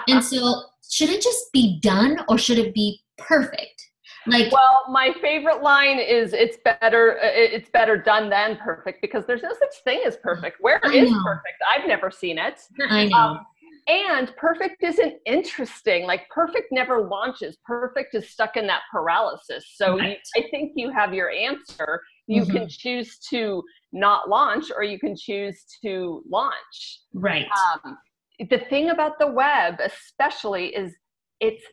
And so should it just be done or should it be perfect? Like, well, my favorite line is it's better done than perfect, because there's no such thing as perfect. Where is perfect? I've never seen it. I know. And perfect isn't interesting. Like, perfect never launches. Perfect is stuck in that paralysis. So I think you have your answer. You can choose to not launch, or you can choose to launch. Right. The thing about the web especially is it's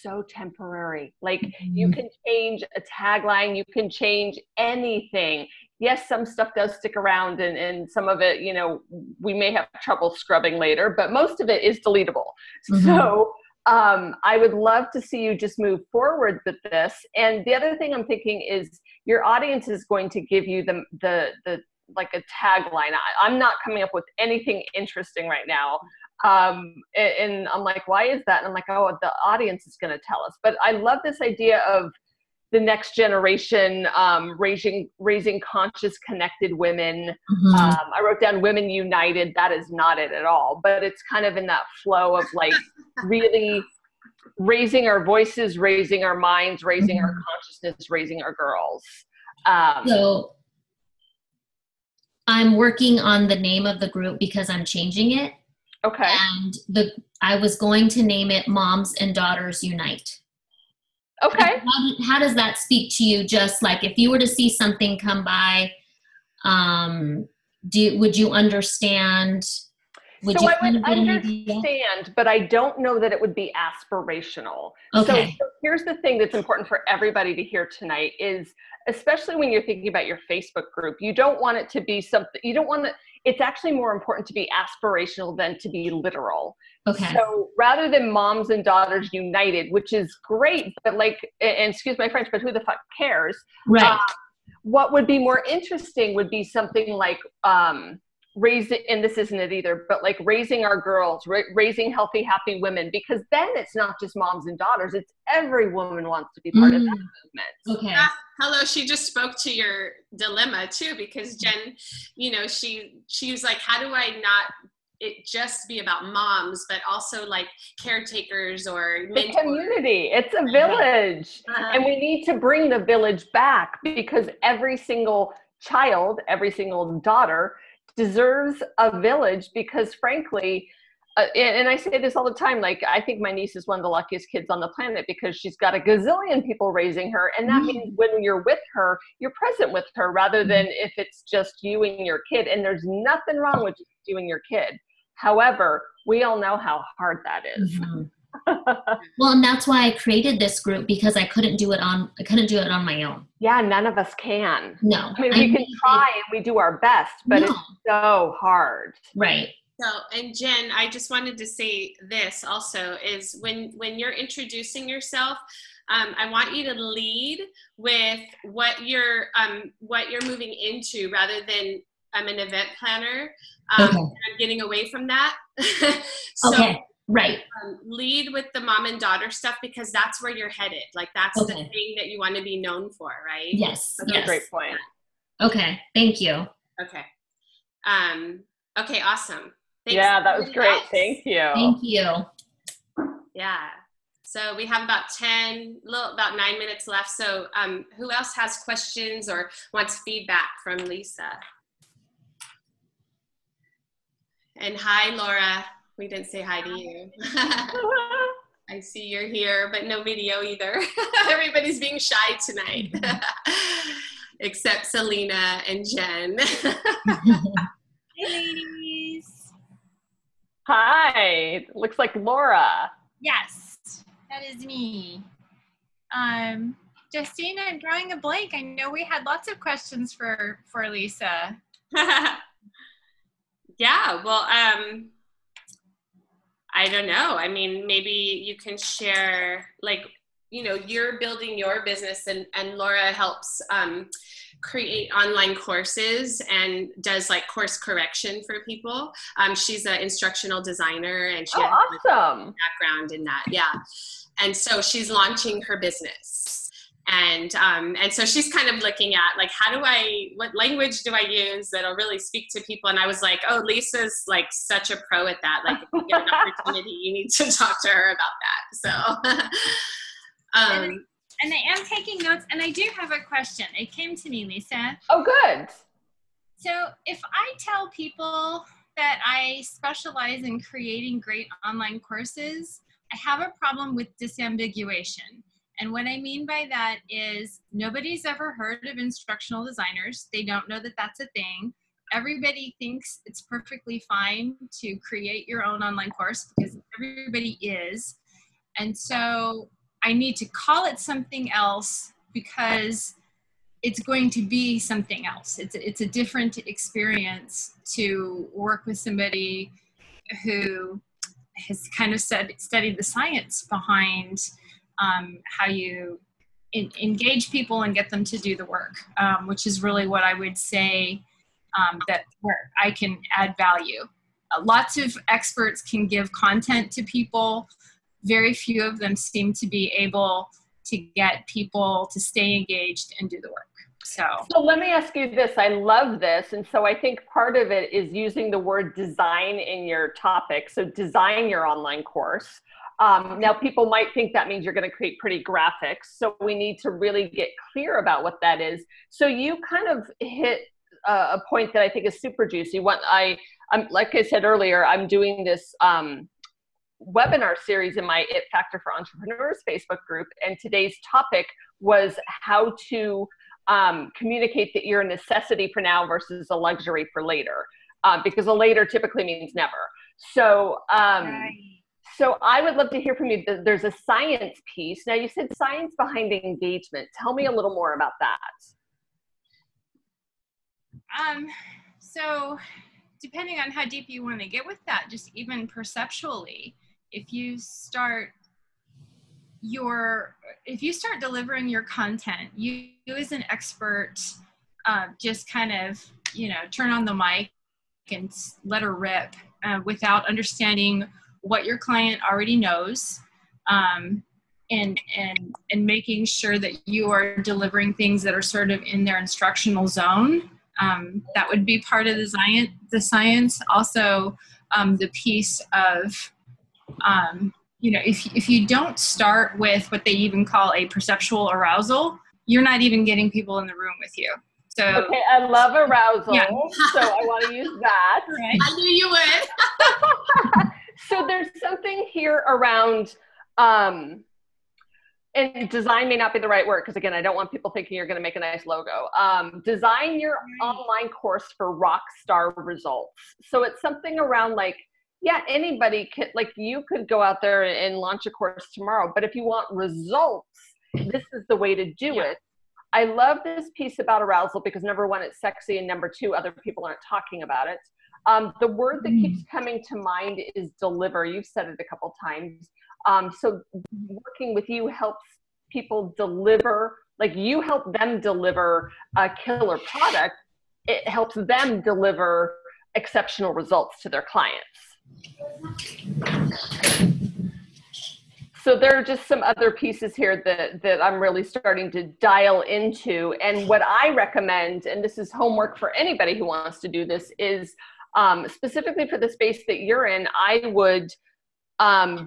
so temporary. Like, you can change a tagline, you can change anything. Yes, some stuff does stick around, and some of it, we may have trouble scrubbing later, but most of it is deletable. So I would love to see you just move forward with this. And the other thing I'm thinking is your audience is going to give you the like a tagline. I'm not coming up with anything interesting right now. And I'm like, why is that? And I'm like, oh, the audience is going to tell us. But I love this idea of the next generation, raising conscious, connected women. I wrote down Women United. That is not it at all, but it's kind of in that flow of like really raising our voices, raising our minds, raising our consciousness, raising our girls. So I'm working on the name of the group because I'm changing it. Okay. And I was going to name it Moms and Daughters Unite. Okay. How does that speak to you? Just like if you were to see something come by, would you understand? I would understand, but I don't know that it would be aspirational. Okay. So here's the thing that's important for everybody to hear tonight is, especially when you're thinking about your Facebook group, you don't want it to be something, it's actually more important to be aspirational than to be literal. Okay. So rather than Moms and Daughters United, which is great, but like, and excuse my French, but who the fuck cares? Right. What would be more interesting would be something like, and this isn't it either, but like raising our girls, raising healthy, happy women, because then it's not just moms and daughters, it's every woman wants to be part of that movement. Okay. Hello, she just spoke to your dilemma too, because Jen, she was like, how do I not it just be about moms, but also like caretakers or mentors? The community. It's a village. And we need to bring the village back, because every single child, every single daughter deserves a village, because frankly, and I say this all the time, like, I think my niece is one of the luckiest kids on the planet, because she's got a gazillion people raising her. And that means when you're with her, you're present with her, rather than if it's just you and your kid. And there's nothing wrong with just you and your kid. However, we all know how hard that is. Well, and that's why I created this group, because I couldn't do it on my own. Yeah, none of us can. No. I mean, we can try and we do our best, but it's so hard. Right. So, and Jen, I just wanted to say this also is when you're introducing yourself, I want you to lead with what you're moving into, rather than I'm an event planner. I'm getting away from that. Okay. Right. Lead with the mom and daughter stuff, because that's where you're headed. Like, that's the thing that you want to be known for, right? Yes. That's a great point. Okay. Thank you. Okay. Okay. Awesome. Thanks. Yeah, that was great. Thank you. Thank you. Yeah. So we have about 9 minutes left. So who else has questions or wants feedback from Lisa? And hi, Laura. We didn't say hi to you. I see you're here, but no video either. Everybody's being shy tonight, except Selena and Jen. Hey, ladies. Hi, looks like Laura. Yes, that is me. Justine, I'm drawing a blank. I know we had lots of questions for Lisa. Yeah, well, I don't know. I mean, maybe you can share, like, you know, you're building your business, and Laura helps create online courses and does like course correction for people. She's an instructional designer, and she has awesome a background in that. Yeah. And so she's launching her business. And so she's kind of looking at like, what language do I use that'll really speak to people? And I was like, oh, Lisa's like such a pro at that. Like, if you get an opportunity, you need to talk to her about that. So, and I am taking notes, and I do have a question. It came to me, Lisa. Oh, good. So if I tell people that I specialize in creating great online courses, I have a problem with disambiguation. And what I mean by that is nobody's ever heard of instructional designers. They don't know that that's a thing. Everybody thinks it's perfectly fine to create your own online course because everybody is. And so I need to call it something else because it's going to be something else. It's a different experience to work with somebody who has kind of studied the science behind how you engage people and get them to do the work, which is really what I would say that where I can add value. Lots of experts can give content to people. Very few of them seem to be able to get people to stay engaged and do the work. So let me ask you this. I love this. And so I think part of it is using the word design in your topic. So design your online course. Now people might think that means you're going to create pretty graphics. So we need to really get clear about what that is. So you kind of hit a point that I think is super juicy. I'm like I said earlier, I'm doing this webinar series in my It Factor for Entrepreneurs Facebook group. And today's topic was how to communicate that you're a necessity for now versus a luxury for later, because a later typically means never. So, right. So I would love to hear from you. There's a science piece. Now you said science behind engagement. Tell me a little more about that. So depending on how deep you want to get with that, just even perceptually, if you start delivering your content, you as an expert, just kind of, turn on the mic and let her rip without understanding what your client already knows, and making sure that you are delivering things that are sort of in their instructional zone. That would be part of the science. Also, the piece of, if you don't start with what they even call a perceptual arousal, you're not even getting people in the room with you. So, okay, I love arousal, yeah. So I want to use that. Right. I knew you would. So there's something here around, and design may not be the right word, because again, I don't want people thinking you're going to make a nice logo. Design your online course for rock star results. So it's something around like, yeah, anybody could, like you could go out there and launch a course tomorrow, but if you want results, this is the way to do it. I love this piece about arousal because number one, it's sexy, and number two, other people aren't talking about it. The word that keeps coming to mind is deliver. You've said it a couple times. So working with you helps people deliver, like you help them deliver a killer product. It helps them deliver exceptional results to their clients. So there are just some other pieces here that I'm really starting to dial into. And what I recommend, and this is homework for anybody who wants to do this, is specifically for the space that you're in, I would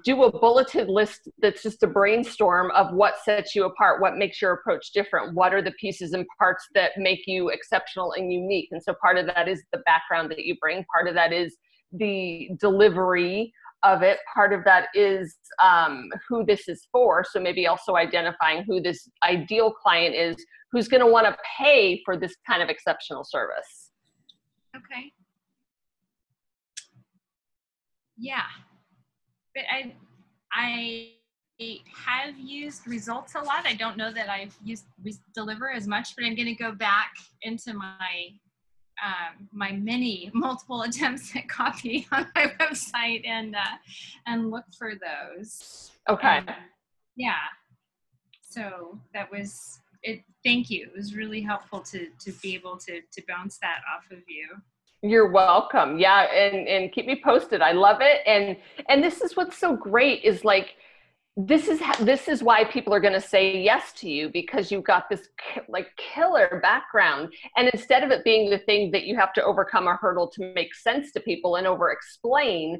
do a bulleted list that's just a brainstorm of what sets you apart, what makes your approach different, what are the pieces and parts that make you exceptional and unique. And so part of that is the background that you bring. Part of that is the delivery of it. Part of that is who this is for. So maybe also identifying who this ideal client is, who's going to want to pay for this kind of exceptional service. Okay. Yeah. But I have used Results a lot. I don't know that I've used Deliver as much, but I'm going to go back into my my multiple attempts at copy on my website and look for those. Okay. Yeah. So that was it. Thank you. It was really helpful to be able to bounce that off of you. You're welcome. Yeah. And keep me posted. I love it. And this is what's so great is like, this is why people are going to say yes to you, because you've got this like killer background. And instead of it being the thing that you have to overcome a hurdle to make sense to people and over explain,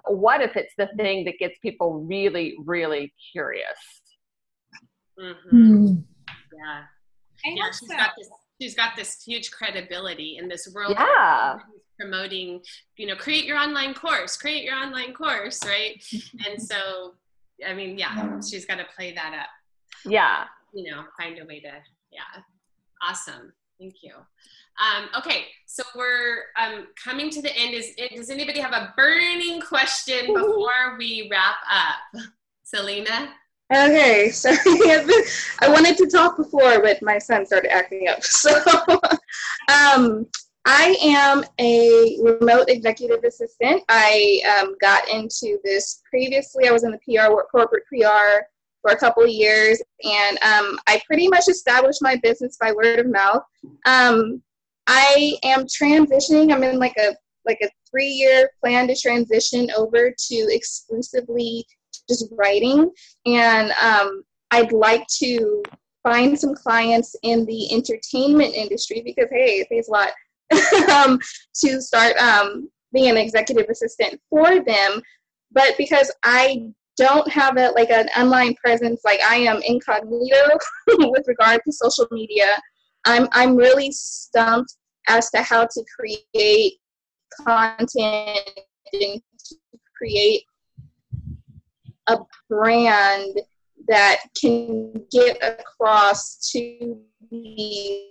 what if it's the thing that gets people really, really curious? Mm-hmm. Yeah. She's got this huge credibility in this world. Yeah. Promoting, create your online course, right? And so, I mean, yeah, she's got to play that up. Yeah. Find a way to, yeah. Awesome. Thank you. Okay. So we're coming to the end. Does anybody have a burning question before we wrap up? Selena? Okay, sorry. I wanted to talk before, but my son started acting up. So I am a remote executive assistant. I got into this previously. I was in the corporate PR for a couple of years, and I pretty much established my business by word of mouth. I am transitioning. I'm in like a 3-year plan to transition over to exclusively just writing, and I'd like to find some clients in the entertainment industry because, hey, it pays a lot to start being an executive assistant for them. But because I don't have an online presence, like I am incognito with regard to social media, I'm really stumped as to how to create content and to create a brand that can get across to the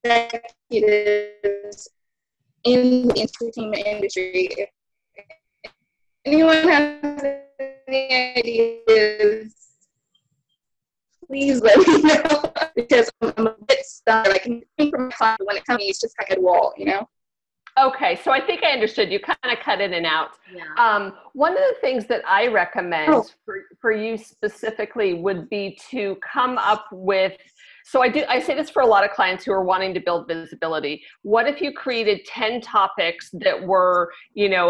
executives in the entertainment industry. If anyone has any ideas, please let me know, because I'm a bit stuck. I can think from my client when it comes to it's just like a wall, Okay, so I think I understood. You kind of cut in and out. Yeah. One of the things that I recommend for you specifically would be to come up with, so I say this for a lot of clients who are wanting to build visibility. What if you created 10 topics that were,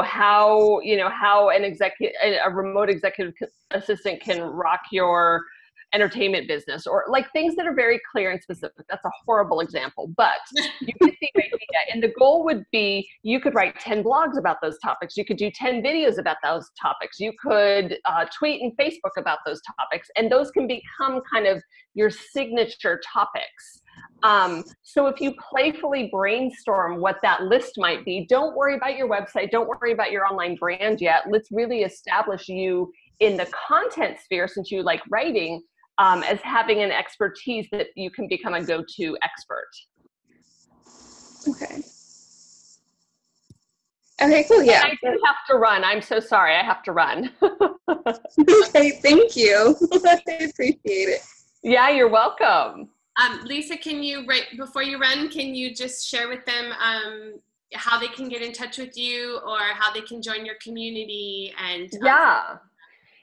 how a remote executive assistant can rock your entertainment business, or like things that are very clear and specific. That's a horrible example, but you get the idea. And the goal would be, you could write 10 blogs about those topics. You could do 10 videos about those topics. You could tweet and Facebook about those topics, and those can become kind of your signature topics. So if you playfully brainstorm what that list might be, don't worry about your website. Don't worry about your online brand yet. Let's really establish you in the content sphere, since you like writing, as having an expertise that you can become a go-to expert. Okay. Okay, cool, yeah. And I do have to run. I'm so sorry. I have to run. Okay, thank you. I appreciate it. Yeah, you're welcome. Lisa, before you run, can you just share with them how they can get in touch with you, or how they can join your community? And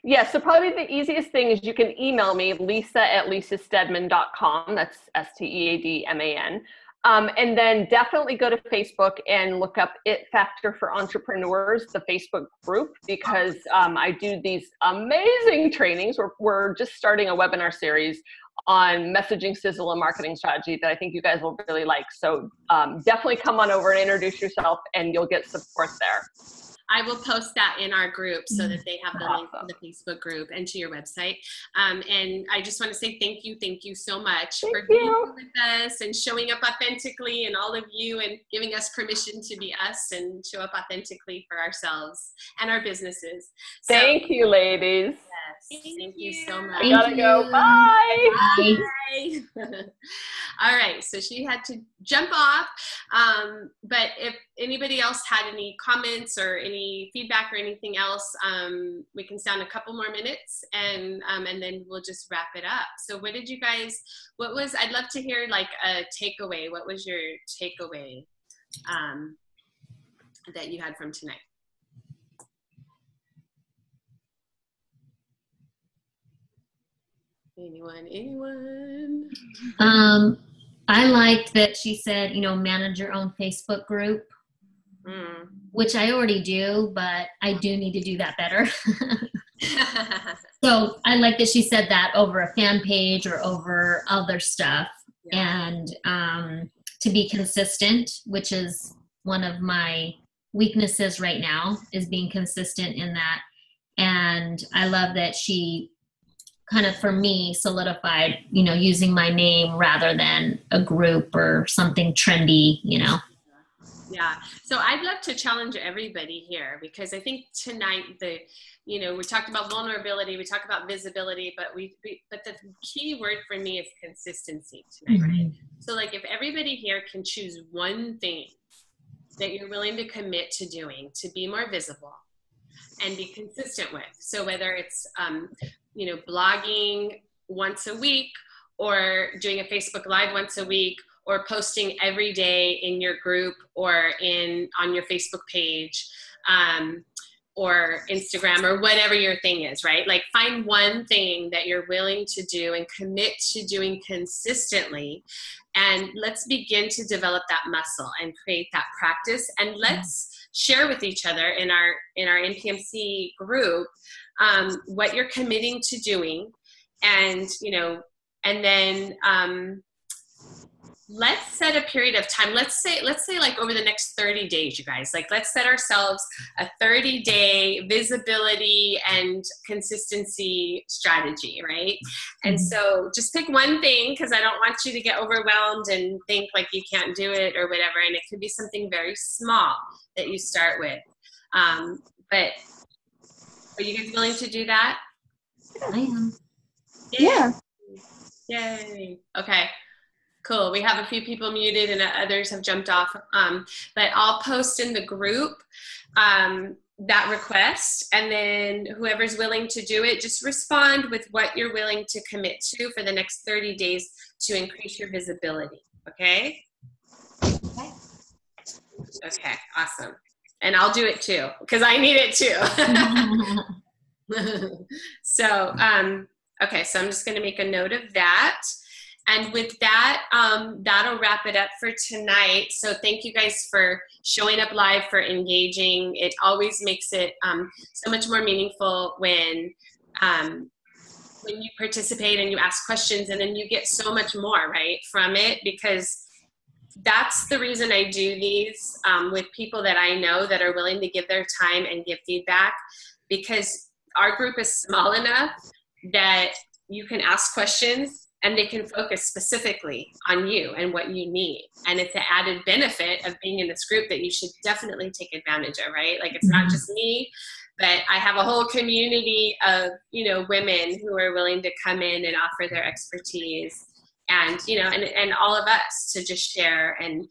Yeah, so probably the easiest thing is you can email me, lisa@lisastedman.com. That's STEADMAN. And then definitely go to Facebook and look up It Factor for Entrepreneurs, the Facebook group, because I do these amazing trainings. We're just starting a webinar series on messaging, sizzle, and marketing strategy that I think you guys will really like. So definitely come on over and introduce yourself, and you'll get support there. I will post that in our group so that they have the link Awesome. to the Facebook group and to your website. And I just want to say thank you so much for being here with us and showing up authentically, and all of you, and giving us permission to be us and show up authentically for ourselves and our businesses. So, Thank you, ladies. yes, thank you so much. I gotta go. Bye. Bye. All right, so she had to jump off. But if anybody else had any comments or any feedback or anything else, we can sound a couple more minutes, and then we'll just wrap it up. So what did you guys, I'd love to hear like a takeaway. What was your takeaway that you had from tonight? Anyone? I liked that she said, manage your own Facebook group, which I already do, but I do need to do that better. So I like that she said that over a fan page or over other stuff. Yeah. And to be consistent, which is one of my weaknesses right now, is being consistent in that. And I love that she kind of, for me, solidified, using my name rather than a group or something trendy, Yeah. So I'd love to challenge everybody here, because I think tonight we talked about vulnerability, we talked about visibility, but the key word for me is consistency tonight, right? So like, if everybody here can choose one thing that you're willing to commit to doing to be more visible and be consistent with. So whether it's, blogging once a week, or doing a Facebook Live once a week, or posting every day in your group or on your Facebook page, or Instagram, or whatever your thing is, right? Like, find one thing that you're willing to do and commit to doing consistently. And let's begin to develop that muscle and create that practice. And let's share with each other in our NPMC group what you're committing to doing, and then let's set a period of time. Let's say like over the next 30 days, you guys, like, let's set ourselves a 30-day visibility and consistency strategy, right? And so just pick one thing, because I don't want you to get overwhelmed and think like you can't do it or whatever. And it could be something very small that you start with. But are you guys willing to do that? I am. Yeah. Yay. Okay. Cool. We have a few people muted and others have jumped off. But I'll post in the group that request, and then whoever's willing to do it, just respond with what you're willing to commit to for the next 30 days to increase your visibility. Okay? Okay. Awesome. And I'll do it too, because I need it too. So, okay. So I'm just going to make a note of that. And with that, that'll wrap it up for tonight. So thank you guys for showing up live, for engaging. It always makes it so much more meaningful when you participate and you ask questions, and then you get so much more, right, from it, because that's the reason I do these with people that I know that are willing to give their time and give feedback, because our group is small enough that you can ask questions and they can focus specifically on you and what you need. And it's an added benefit of being in this group that you should definitely take advantage of, right? Like, it's not just me, but I have a whole community of, women who are willing to come in and offer their expertise, and, and all of us to just share. And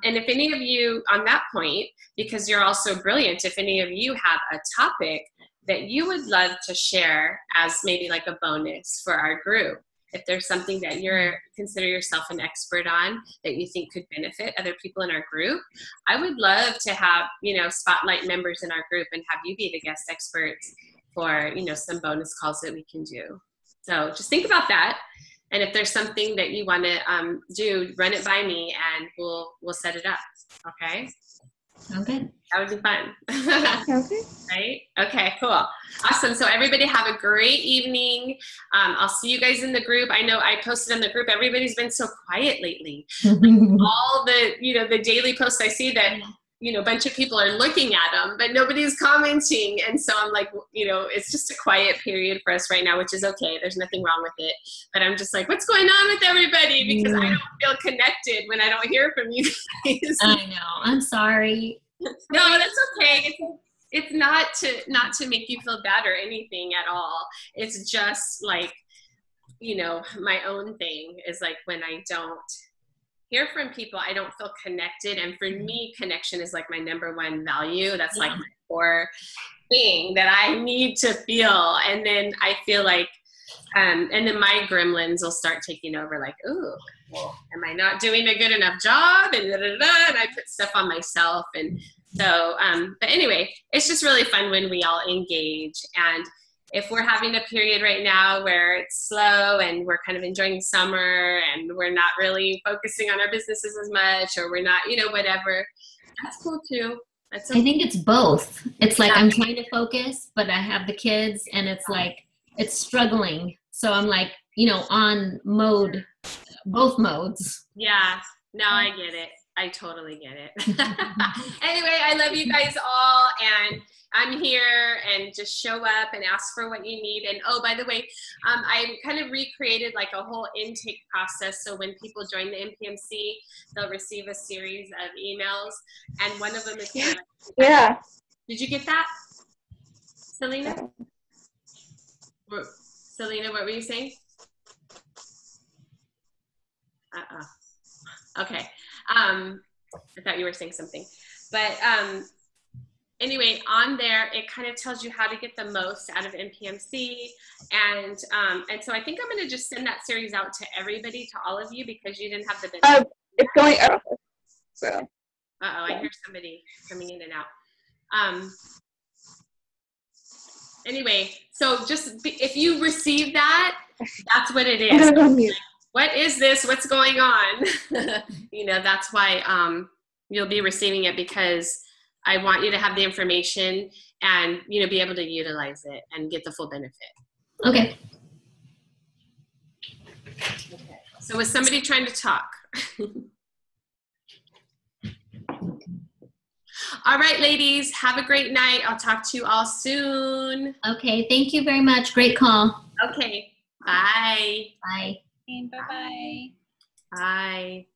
if any of you on that point, because you're also brilliant, if any of you have a topic that you would love to share as maybe like a bonus for our group, if there's something that you're consider yourself an expert on that you think could benefit other people in our group, I would love to have, spotlight members in our group and have you be the guest experts for, some bonus calls that we can do. So just think about that. And if there's something that you want to do, run it by me and we'll set it up. Okay. Okay. That would be fun. Okay. Right? Okay, cool. Awesome. So everybody have a great evening. I'll see you guys in the group. I know I posted in the group. Everybody's been so quiet lately. All the, the daily posts I see that you know, a bunch of people are looking at them, but nobody's commenting. And so I'm like, you know, it's just a quiet period for us right now, which is okay. There's nothing wrong with it. But I'm just like, what's going on with everybody? Because I don't feel connected when I don't hear from you guys. I know. I'm sorry. No, that's okay. It's not to make you feel bad or anything at all. It's just like, you know, my own thing is like when I don't hear from people, I don't feel connected. And for me, connection is like my number one value. That's like my core thing that I need to feel. And then I feel like, and then my gremlins will start taking over, like, ooh, well, am I not doing a good enough job? And and I put stuff on myself. And so, but anyway, it's just really fun when we all engage. And if we're having a period right now where it's slow and we're kind of enjoying summer and we're not really focusing on our businesses as much, or we're not, you know, whatever, that's cool too. That's okay. I think it's both. It's like I'm trying to focus, but I have the kids and it's like, it's struggling. So I'm like, you know, on mode, both modes. Yeah, no, I get it. I totally get it. Anyway, I love you guys all, and I'm here, and just show up and ask for what you need. And oh, by the way, I kind of recreated like a whole intake process. So when people join the MPMC, they'll receive a series of emails, and one of them is Yeah. Did you get that, Selena? Selena, what were you saying? Okay. I thought you were saying something, but anyway, on there, it kind of tells you how to get the most out of MPMC. And so I think I'm going to just send that series out to everybody, to all of you, because you didn't have the business. It's going out. So. Uh-oh, I hear somebody coming in and out. Anyway, so just if you receive that, that's what it is. What is this? What's going on? You know, that's why you'll be receiving it, because I want you to have the information and, you know, be able to utilize it and get the full benefit. Okay. Okay. So was somebody trying to talk? All right, ladies, have a great night. I'll talk to you all soon. Okay. Thank you very much. Great call. Okay. Bye. Bye. Bye-bye. Bye.